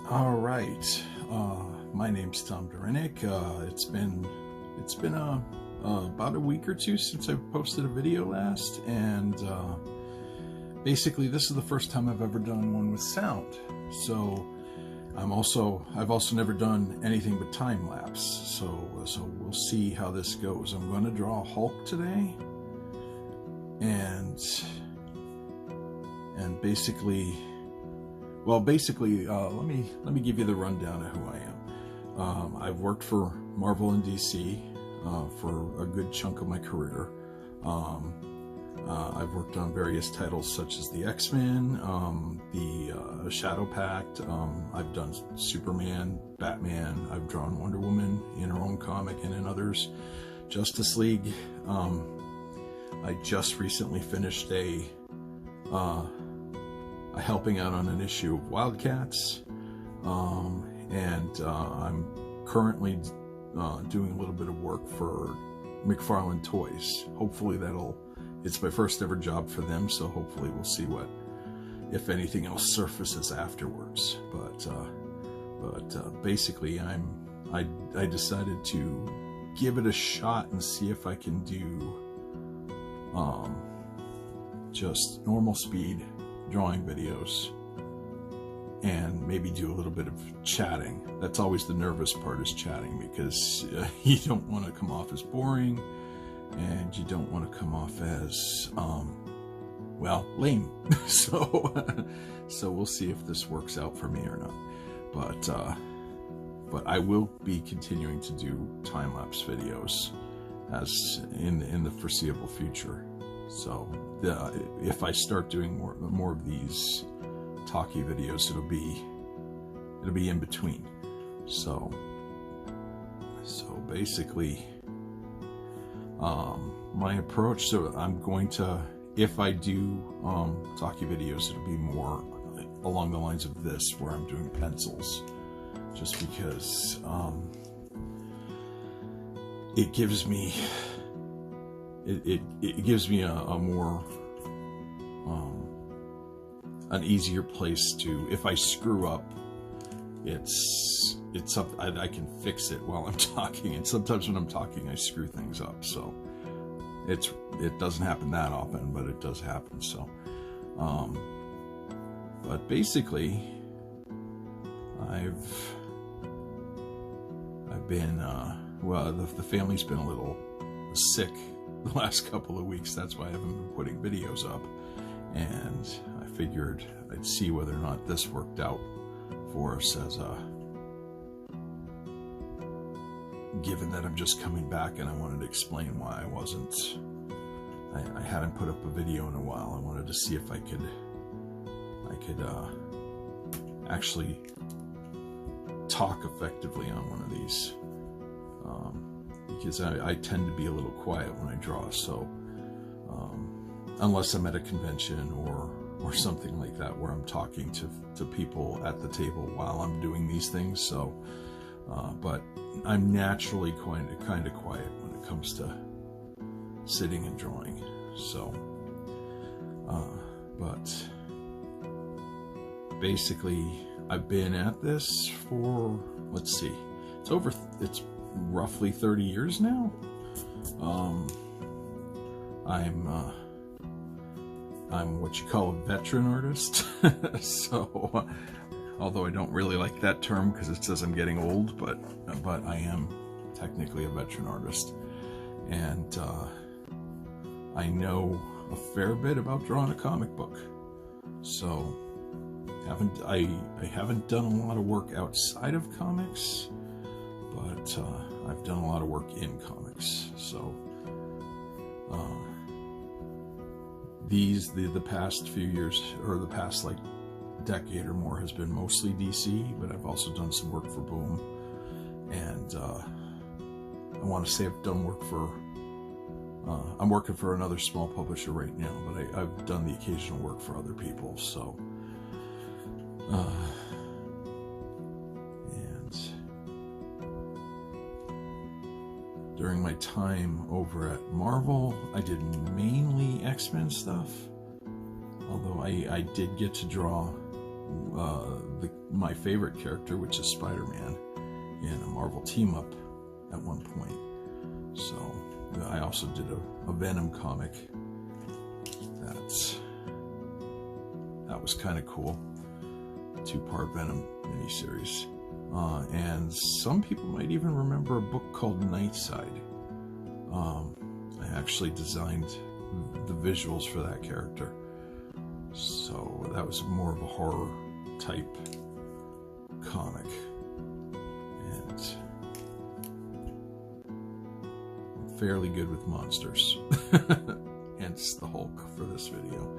All right, my name's Tom Durinick. It's been about a week or two since I posted a video last, and basically this is the first time I've ever done one with sound. So I've also never done anything but time lapse. So we'll see how this goes. I'm going to draw Hulk today, and basically. Well, basically, let me give you the rundown of who I am. I've worked for Marvel and DC for a good chunk of my career. I've worked on various titles such as the X-Men, the Shadow Pact. I've done Superman, Batman. I've drawn Wonder Woman in her own comic and in others. Justice League. I just recently finished helping out on an issue of Wildcats, and I'm currently doing a little bit of work for McFarlane Toys. Hopefully it's my first ever job for them, so hopefully we'll see what, if anything else, surfaces afterwards. But basically I decided to give it a shot and see if I can do just normal speed drawing videos and maybe do a little bit of chatting. That's always the nervous part, is chatting, because you don't want to come off as boring, and you don't want to come off as well, lame. so we'll see if this works out for me or not. But I will be continuing to do time-lapse videos as in the foreseeable future. So if I start doing more of these talkie videos, it'll be in between. So basically, my approach. So I'm going to, if I do talkie videos, it'll be more along the lines of this, where I'm doing pencils, just because it gives me. It gives me a more an easier place to, if I screw up, it's something I can fix it while I'm talking. And sometimes when I'm talking, I screw things up. So it doesn't happen that often, but it does happen. So but basically, I've been well, the family's been a little sick the last couple of weeks. That's why I haven't been putting videos up, and I figured I'd see whether or not this worked out for us, as given that I'm just coming back, and I wanted to explain why I hadn't put up a video in a while. I wanted to see if I could actually talk effectively on one of these, because I tend to be a little quiet when I draw. So unless I'm at a convention or something like that, where I'm talking to people at the table while I'm doing these things. So but I'm naturally kind of quiet when it comes to sitting and drawing. So but basically, I've been at this for, let's see, it's roughly 30 years now. I'm what you call a veteran artist. So although I don't really like that term because it says I'm getting old, but I am technically a veteran artist, and I know a fair bit about drawing a comic book. So I haven't done a lot of work outside of comics, but I've done a lot of work in comics. So the past few years, or the past like decade or more, has been mostly DC, but I've also done some work for Boom, and I want to say I've done work for I'm working for another small publisher right now, but I've done the occasional work for other people. So and during my time over at Marvel, I did mainly X-Men stuff, although I did get to draw my favorite character, which is Spider-Man, in a Marvel team-up at one point. So I also did a Venom comic. That was kind of cool. 2-part Venom miniseries. And some people might even remember a book called Nightside. I actually designed the visuals for that character. So that was more of a horror type comic. And I'm fairly good with monsters. Hence the Hulk for this video.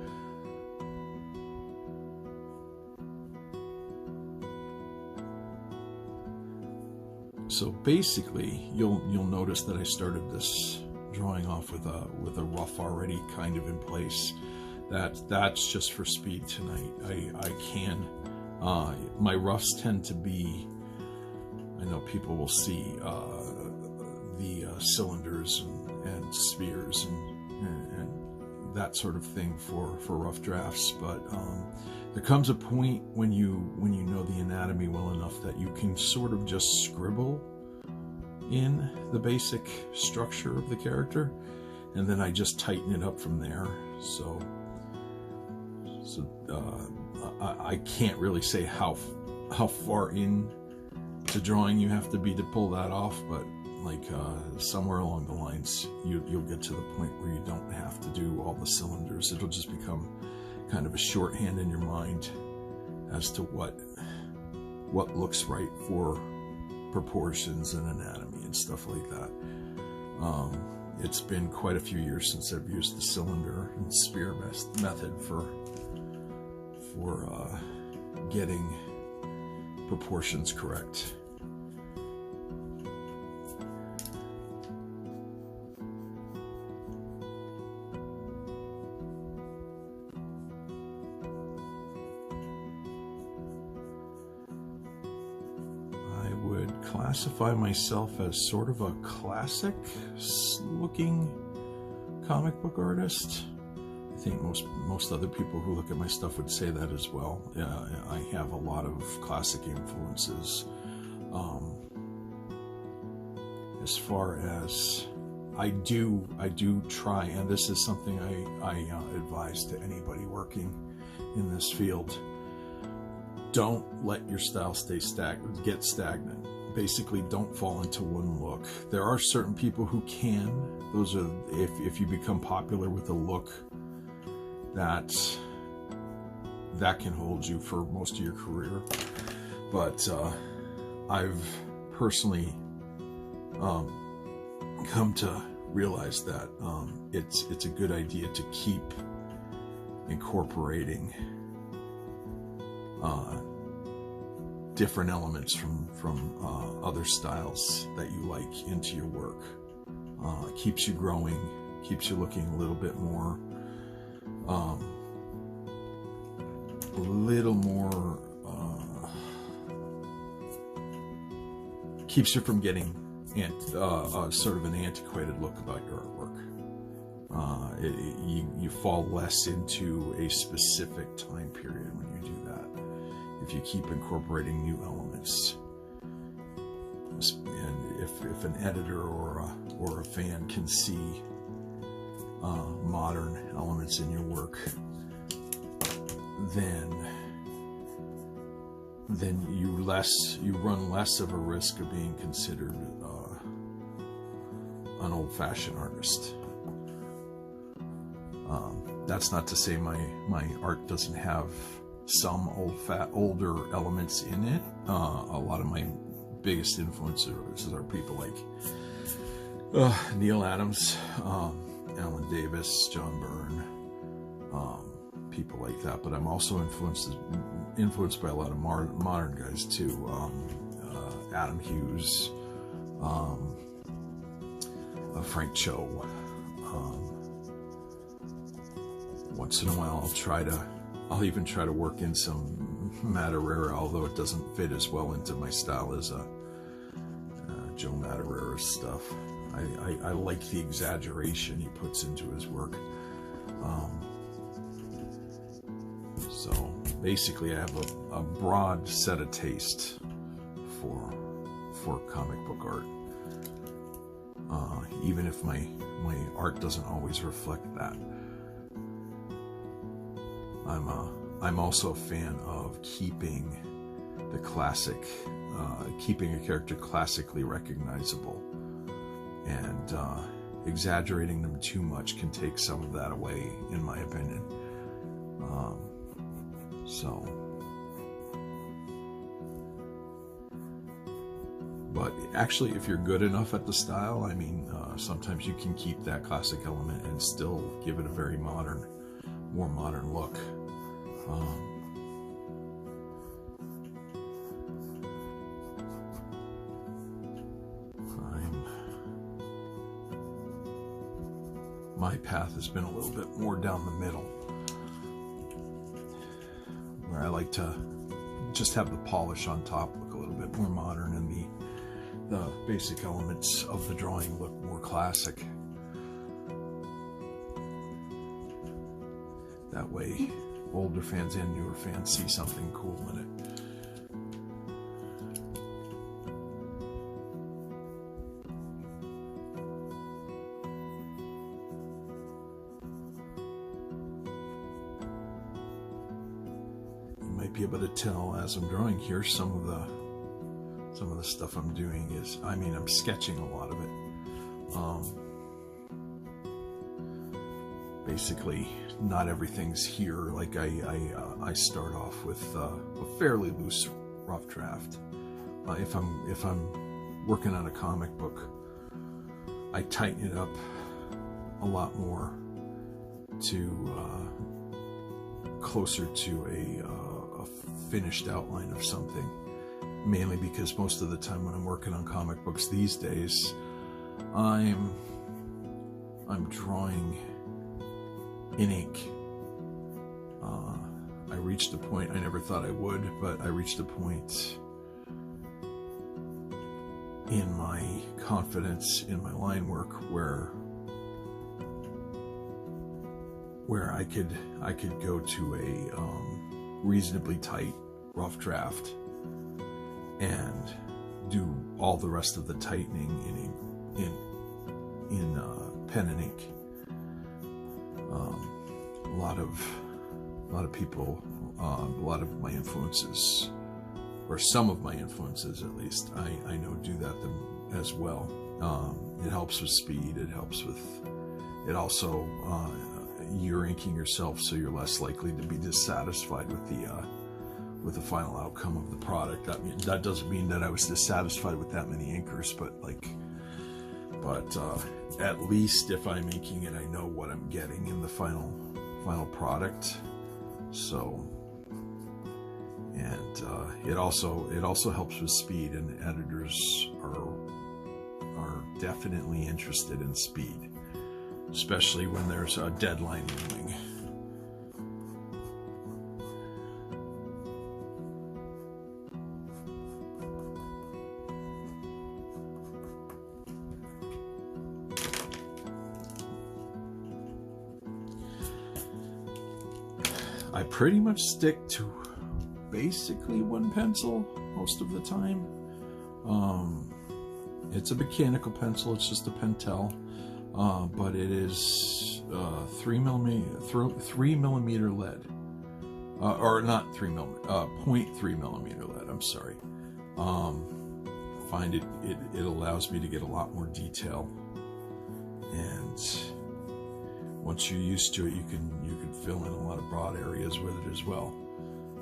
So basically, you'll notice that I started this drawing off with a rough already kind of in place. That's just for speed tonight. I can. My roughs tend to be, I know people will see the cylinders and spheres and that sort of thing for rough drafts, but there comes a point when you know the anatomy well enough that you can sort of just scribble in the basic structure of the character, and then I just tighten it up from there. So I can't really say how far in to drawing you have to be to pull that off, but like somewhere along the lines you'll get to the point where you don't have to do all the cylinders. It'll just become kind of a shorthand in your mind as to what looks right for proportions and anatomy and stuff like that. It's been quite a few years since I've used the cylinder and spear method for getting proportions correct. Classify myself as sort of a classic looking comic book artist. I think most other people who look at my stuff would say that as well. I have a lot of classic influences. As far as I do try, and this is something I advise to anybody working in this field. Don't let your style get stagnant. Basically, don't fall into one look. There are certain people who can. Those are if you become popular with a look that can hold you for most of your career. But I've personally come to realize that it's a good idea to keep incorporating different elements from other styles that you like into your work. Keeps you growing, keeps you looking a little bit more, keeps you from getting sort of an antiquated look about your artwork. You fall less into a specific time period when you do that. If you keep incorporating new elements, and if an editor or a fan can see modern elements in your work, then you run less of a risk of being considered an old-fashioned artist. That's not to say my art doesn't have some older elements in it. A lot of my biggest influences are people like Neil Adams, Alan Davis, John Byrne, people like that. But I'm also influenced by a lot of modern guys too. Adam Hughes, Frank Cho. Once in a while, I'll even try to work in some Madureira, although it doesn't fit as well into my style as Joe Madureira's stuff. I like the exaggeration he puts into his work. So basically I have a broad set of taste for comic book art, even if my art doesn't always reflect that. I'm also a fan of keeping the classic, keeping a character classically recognizable, and exaggerating them too much can take some of that away, in my opinion. But actually, if you're good enough at the style, I mean, sometimes you can keep that classic element and still give it a very more modern look. My path has been a little bit more down the middle, where I like to just have the polish on top look a little bit more modern, and the basic elements of the drawing look more classic. That way, older fans and newer fans see something cool in it. Be able to tell as I'm drawing here, some of the stuff I'm doing is, I mean, I'm sketching a lot of it. Basically, not everything's here. Like I start off with a fairly loose rough draft. If I'm working on a comic book, I tighten it up a lot more to closer to a finished outline of something, mainly because most of the time when I'm working on comic books these days, I'm drawing in ink. I reached a point, I never thought I would, but I reached a point in my confidence in my line work where I could go to a reasonably tight rough draft and do all the rest of the tightening in pen and ink. A lot of people, a lot of my influences, or some of my influences at least, I know do that as well. It helps with speed. It also you're inking yourself, so you're less likely to be dissatisfied with the final outcome of the product. That doesn't mean that I was dissatisfied with that many inkers, but at least if I'm inking it, I know what I'm getting in the final product. So, and it also helps with speed, and editors are definitely interested in speed, especially when there's a deadline looming. I pretty much stick to basically one pencil most of the time. It's a mechanical pencil, it's just a Pentel. But it is 3 millimeter lead, or not 3 millimeter, 0.3 millimeter lead. I'm sorry. Find it allows me to get a lot more detail, and once you're used to it, you can fill in a lot of broad areas with it as well.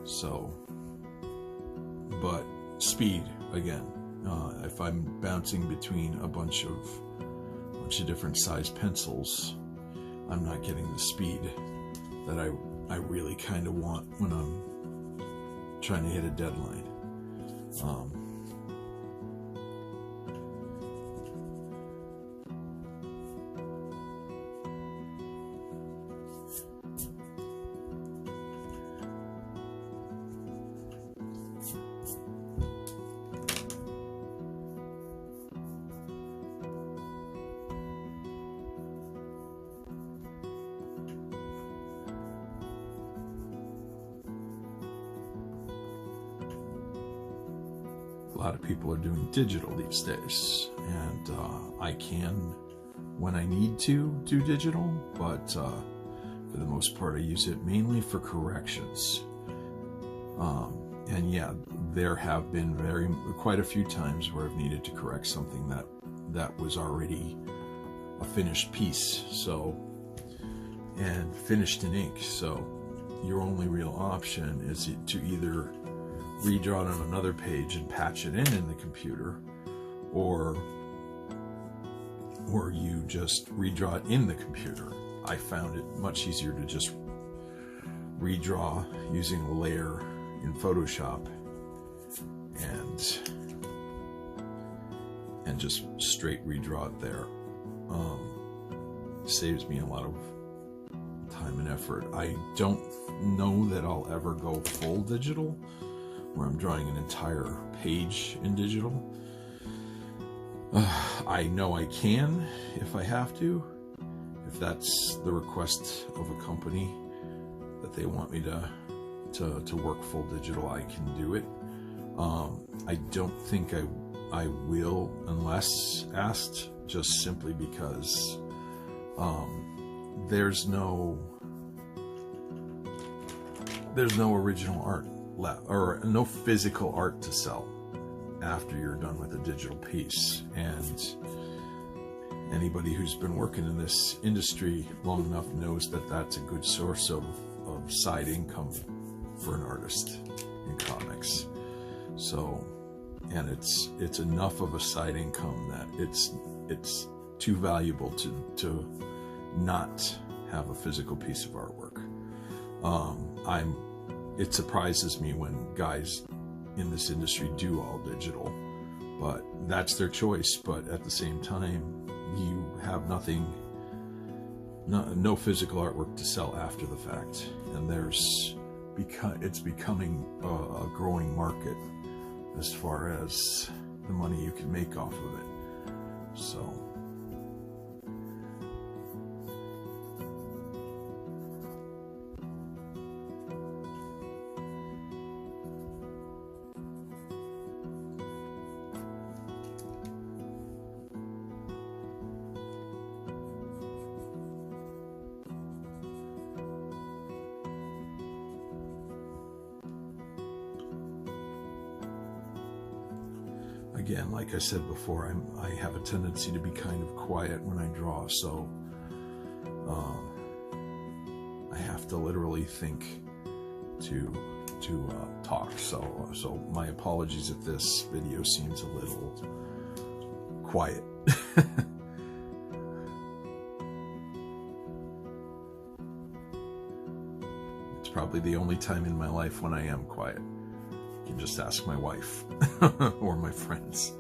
So, but speed again. If I'm bouncing between a bunch of different size pencils, I'm not getting the speed that I really kind of want when I'm trying to hit a deadline. a lot of people are doing digital these days, and I can, when I need to, do digital, but for the most part I use it mainly for corrections. And yeah, there have been quite a few times where I've needed to correct something that was already a finished piece, and finished in ink. So your only real option is to either redraw it on another page and patch it in the computer, or you just redraw it in the computer. I found it much easier to just redraw using a layer in Photoshop and just straight redraw it there. Saves me a lot of time and effort. I don't know that I'll ever go full digital, where I'm drawing an entire page in digital. I know I can if I have to. If that's the request of a company, that they want me to work full digital, I can do it. I don't think I will unless asked, just simply because there's no original art left, or no physical art to sell after you're done with a digital piece. And anybody who's been working in this industry long enough knows that that's a good source of side income for an artist in comics. So, and it's enough of a side income that it's too valuable to not have a physical piece of artwork. It surprises me when guys in this industry do all digital, but that's their choice. But at the same time, you have no physical artwork to sell after the fact, and it's becoming a growing market as far as the money you can make off of it. So again, like I said before, I have a tendency to be kind of quiet when I draw, so I have to literally think to talk. So my apologies if this video seems a little quiet. It's probably the only time in my life when I am quiet. You can just ask my wife or my friends.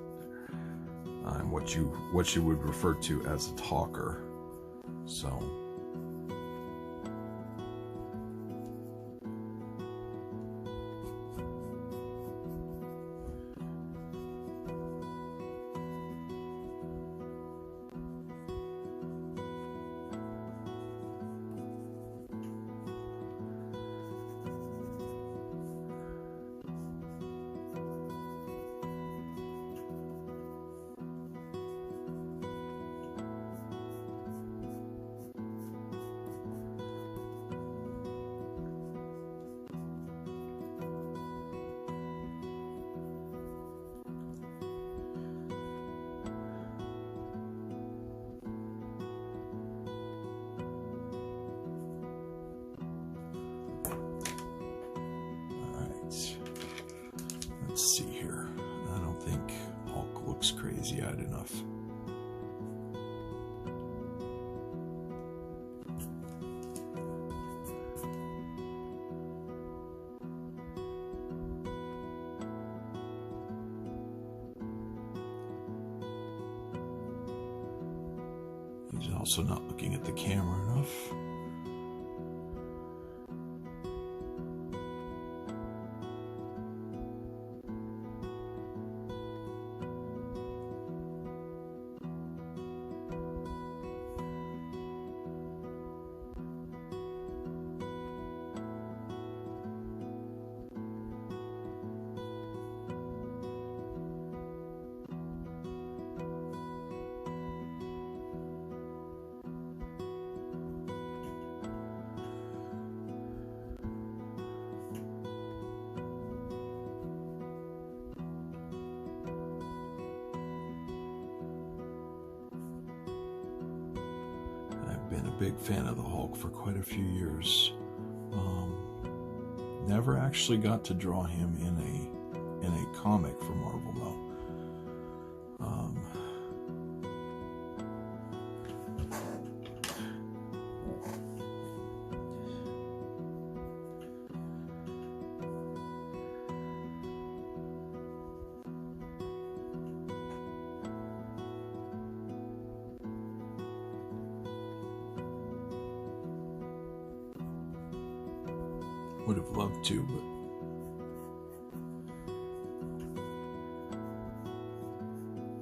I'm what you would refer to as a talker. So let's see here. I don't think Hulk looks crazy-eyed enough. He's also not looking at the camera enough. big fan of the Hulk for quite a few years. Never actually got to draw him in a comic for Marvel though. Would have loved to,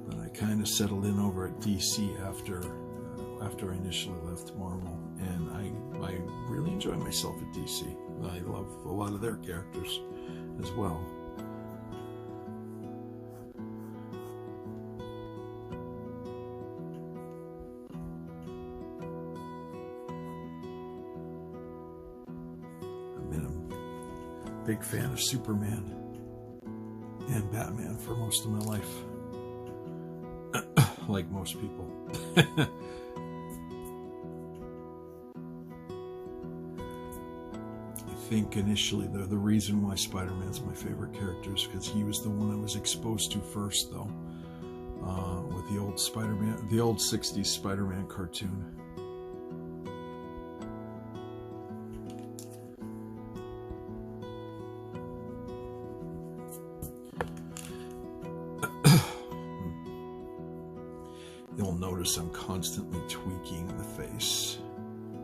but I kind of settled in over at DC after I initially left Marvel, and I really enjoy myself at DC. I love a lot of their characters as well. Big fan of Superman and Batman for most of my life, like most people. I think initially the reason why Spider-Man's my favorite character is because he was the one I was exposed to first, though, with the old Spider-Man, the old 60s Spider-Man cartoon. You'll notice I'm constantly tweaking the face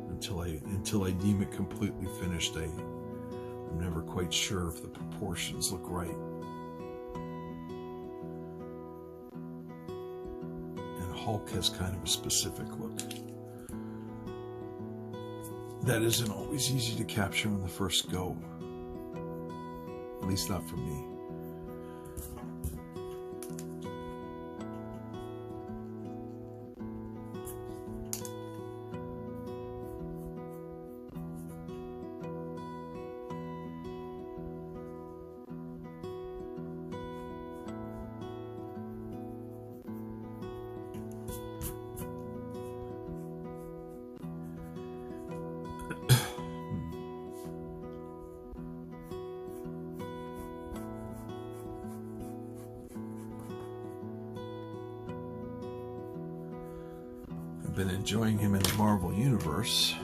until I deem it completely finished. I'm never quite sure if the proportions look right. And Hulk has kind of a specific look that isn't always easy to capture on the first go. At least not for me. Been enjoying him in the Marvel Universe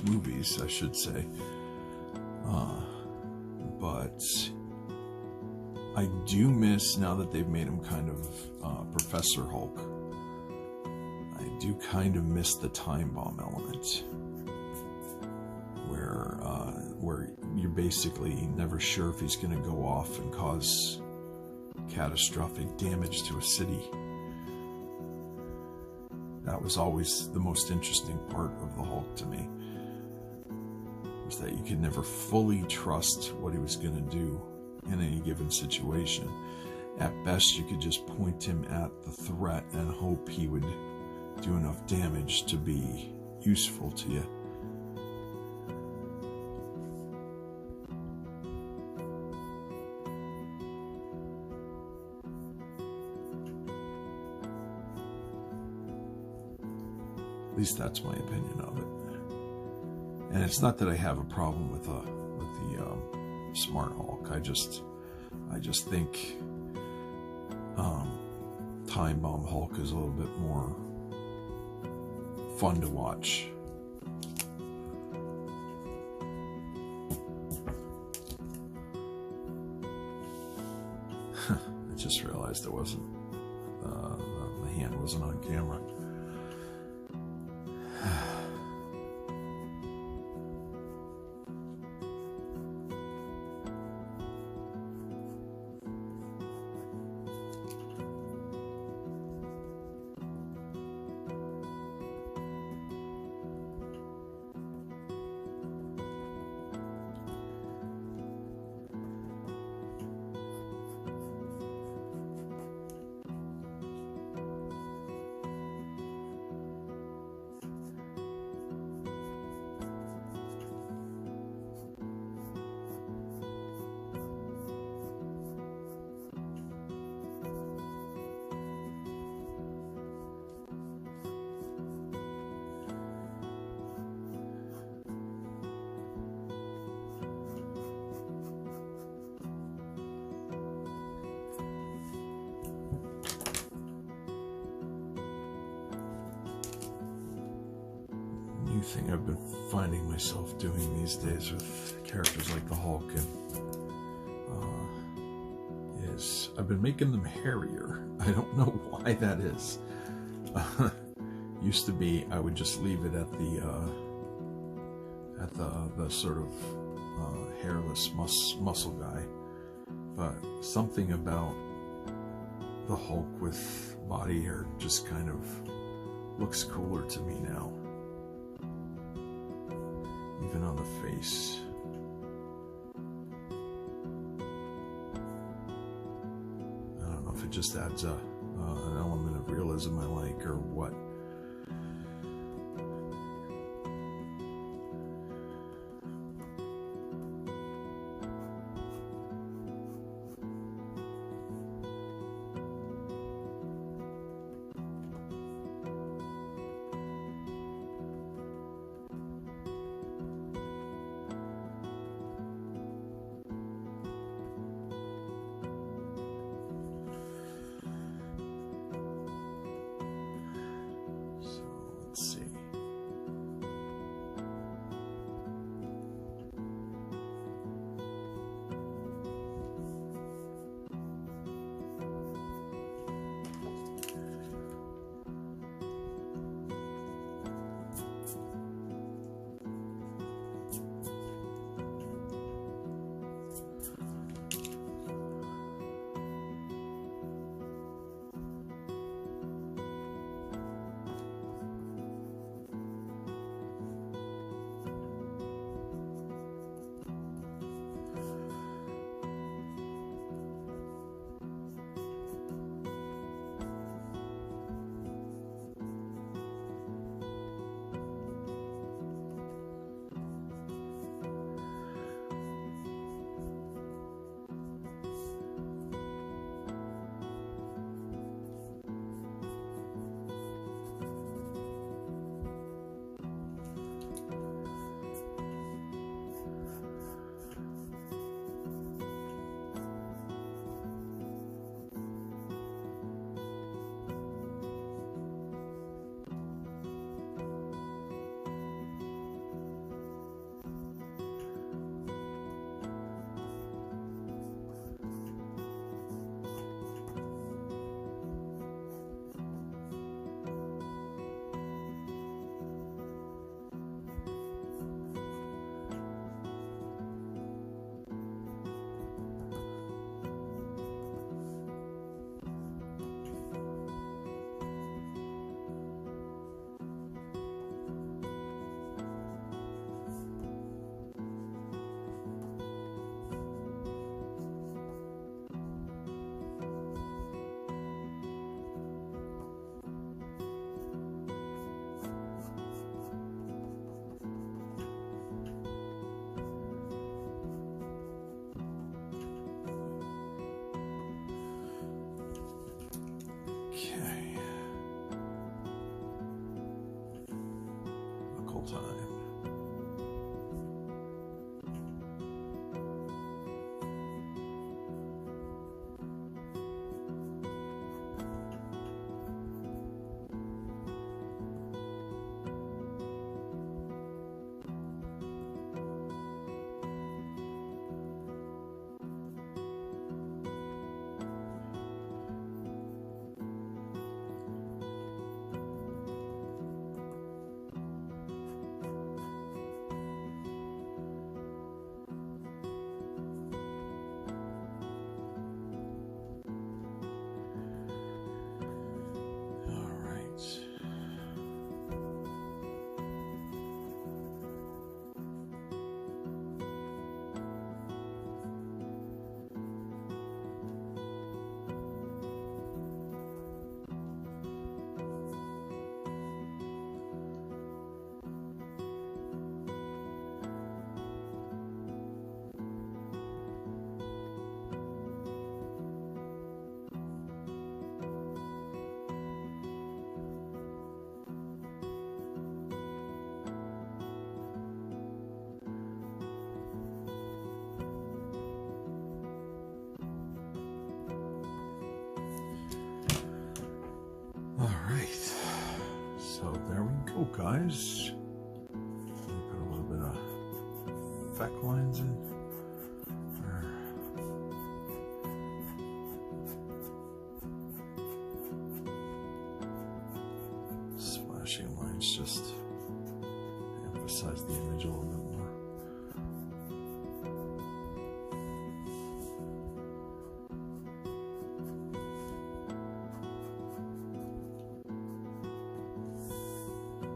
movies, I should say. But I do miss, now that they've made him kind of Professor Hulk, I do kind of miss the time bomb element, where you're basically never sure if he's going to go off and cause catastrophic damage to a city. That was always the most interesting part of the Hulk to me, was that you could never fully trust what he was going to do in any given situation. At best, you could just point him at the threat and hope he would do enough damage to be useful to you. At least that's my opinion of it. And it's not that I have a problem with the Smart Hulk. I just think Time Bomb Hulk is a little bit more fun to watch. I just realized it wasn't the hand wasn't on camera. thing I've been finding myself doing these days with characters like the Hulk is I've been making them hairier. I don't know why that is. Used to be I would just leave it at the sort of hairless muscle guy, but something about the Hulk with body hair just kind of looks cooler to me now, even on the face. I don't know if it just adds an element of realism I like or what. Let's see. Okay. Knuckle time. All right, so there we go, guys. effect lines in? Or... Splashing lines just emphasize the image a little bit more.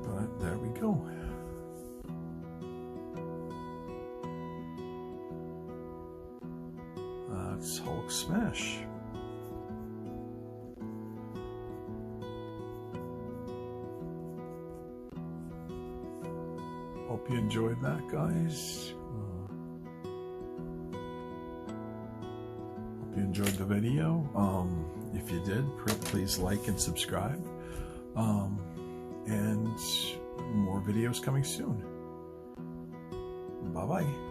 But there we go. That's Hulk Smash. Hope you enjoyed that, guys. Hope you enjoyed the video. If you did, please like and subscribe. And more videos coming soon. Bye-bye.